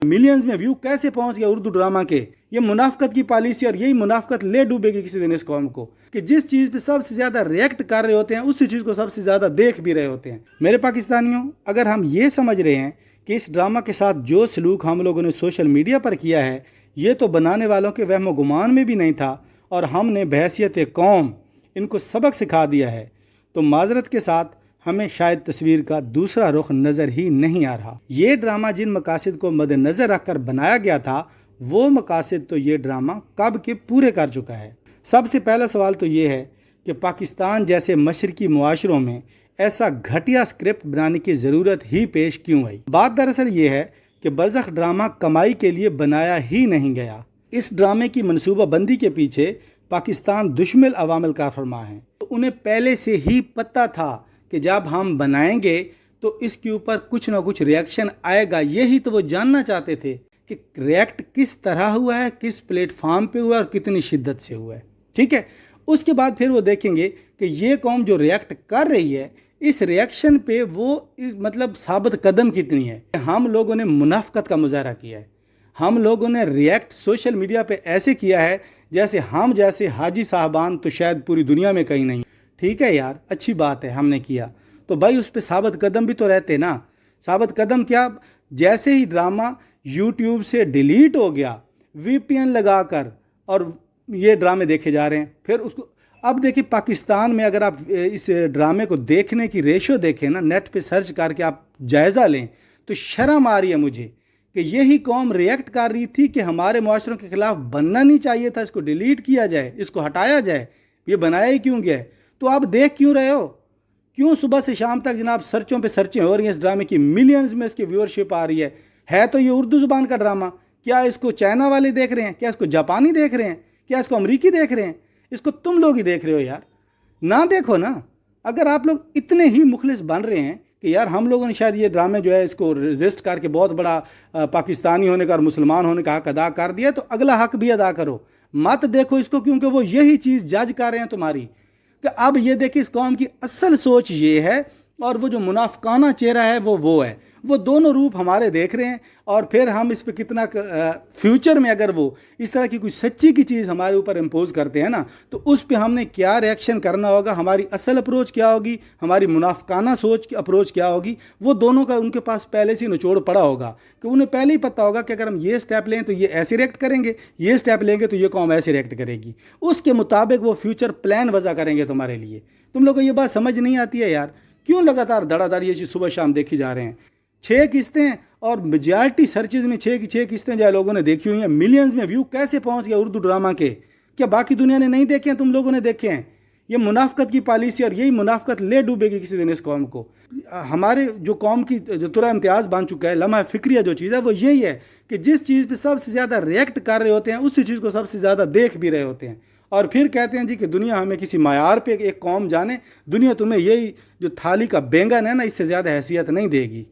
Millions में view कैसे पहुंच गया उर्दू ड्रामा के। ये मुनाफकत की पॉलिसी और यही मुनाफकत ले डूबेगी किसी दिन इस कौम को, कि जिस चीज़ पे सबसे ज़्यादा रिएक्ट कर रहे होते हैं उसी चीज़ को सबसे ज़्यादा देख भी रहे होते हैं। मेरे पाकिस्तानियों, अगर हम ये समझ रहे हैं कि इस ड्रामा के साथ जो सलूक हम लोगों ने सोशल मीडिया पर किया है ये तो बनाने वालों के वहम गुमान में भी नहीं था और हमने बहैसियत कौम इनको सबक सिखा दिया है, तो माजरत के साथ हमें शायद तस्वीर का दूसरा रुख नज़र ही नहीं आ रहा। ये ड्रामा जिन मकासद को मद्देनज़र रखकर बनाया गया था वो मकासद तो ये ड्रामा कब के पूरे कर चुका है। सबसे पहला सवाल तो ये है कि पाकिस्तान जैसे मशरकी मुआशरों में ऐसा घटिया स्क्रिप्ट बनाने की ज़रूरत ही पेश क्यों आई। बात दरअसल ये है कि बरज़ख ड्रामा कमाई के लिए बनाया ही नहीं गया। इस ड्रामे की मनसूबाबंदी के पीछे पाकिस्तान दुश्मन अवामिल का फरमा है। तो उन्हें पहले से ही पता था कि जब हम बनाएंगे तो इसके ऊपर कुछ ना कुछ रिएक्शन आएगा। यही तो वो जानना चाहते थे कि रिएक्ट किस तरह हुआ है, किस प्लेटफॉर्म पे हुआ है और कितनी शिद्दत से हुआ है। ठीक है, उसके बाद फिर वो देखेंगे कि ये कौम जो रिएक्ट कर रही है इस रिएक्शन पे वो मतलब साबित कदम कितनी है। हम लोगों ने मुनाफकत का मुजाहरा किया है, हम लोगों ने रिएक्ट सोशल मीडिया पे ऐसे किया है जैसे हम जैसे हाजी साहबान तो शायद पूरी दुनिया में कहीं नहीं। ठीक है यार, अच्छी बात है हमने किया, तो भाई उस पर साबित कदम भी तो रहते ना। साबित कदम क्या, जैसे ही ड्रामा यूट्यूब से डिलीट हो गया वीपीएन लगाकर और ये ड्रामे देखे जा रहे हैं। फिर उसको अब देखिए पाकिस्तान में अगर आप इस ड्रामे को देखने की रेशो देखें ना, नेट पे सर्च करके आप जायज़ा लें तो शर्म आ रही है मुझे कि यही कौम रिएक्ट कर रही थी कि हमारे मुआशरों के खिलाफ बनना नहीं चाहिए था, इसको डिलीट किया जाए, इसको हटाया जाए, ये बनाया ही क्यों गया है। तो आप देख क्यों रहे हो, क्यों सुबह से शाम तक जनाब सर्चों पे सर्चें हो रही हैं इस ड्रामे की, मिलियंस में इसकी व्यूअरशिप आ रही है तो ये उर्दू ज़ुबान का ड्रामा। क्या इसको चाइना वाले देख रहे हैं, क्या इसको जापानी देख रहे हैं, क्या इसको अमरीकी देख रहे हैं, इसको तुम लोग ही देख रहे हो यार। ना देखो ना, अगर आप लोग इतने ही मुखलिस बन रहे हैं कि यार हम लोगों ने शायद ये ड्रामे जो है इसको रजिस्ट करके बहुत बड़ा पाकिस्तानी होने का और मुसलमान होने का हक अदा कर दिया, तो अगला हक भी अदा करो। मत देखो इसको, क्योंकि वो यही चीज़ जज कर रहे हैं तुम्हारी। कि अब ये देखिए इस कौम की असल सोच ये है और वो जो मुनाफकाना चेहरा है वो है, वो दोनों रूप हमारे देख रहे हैं। और फिर हम इस पर कितना फ्यूचर में अगर वो इस तरह की कोई सच्ची की चीज़ हमारे ऊपर इम्पोज करते हैं ना, तो उस पर हमने क्या रिएक्शन करना होगा, हमारी असल अप्रोच क्या होगी, हमारी मुनाफकाना सोच की अप्रोच क्या होगी, वो दोनों का उनके पास पहले से निचोड़ पड़ा होगा। कि उन्हें पहले ही पता होगा कि अगर हम ये स्टेप लें तो ये ऐसे रिएक्ट करेंगे, ये स्टेप लेंगे तो ये कौम ऐसे रिएक्ट करेगी। उसके मुताबिक वो फ्यूचर प्लान वज़ा करेंगे तुम्हारे लिए। तुम लोगों को ये बात समझ नहीं आती है यार, क्यों लगातार धड़ाधड़ ये चीज़ सुबह शाम देखी जा रहे हैं। 6 किस्तें और मेजॉरिटी सर्चेज में 6 की 6 किस्तें जो लोगों ने देखी हुई हैं। मिलियंस में व्यू कैसे पहुंच गया उर्दू ड्रामा के, क्या बाकी दुनिया ने नहीं देखे हैं, तुम लोगों ने देखे हैं। ये मुनाफकत की पॉलिसी और यही मुनाफकत ले डूबेगी किसी दिन इस कौम को। हमारे जो कौम की जो तुरा इम्तियाज़ बन चुका है, लम्हा फिक्रिया जो चीज़ है वो यही है कि जिस चीज़ पे सबसे ज़्यादा रिएक्ट कर रहे होते हैं उसी चीज़ को सबसे ज़्यादा देख भी रहे होते हैं। और फिर कहते हैं जी कि दुनिया हमें किसी मायार पे एक कौम जाने, दुनिया तुम्हें यही जो थाली का बैंगन है ना इससे ज़्यादा हैसियत नहीं देगी।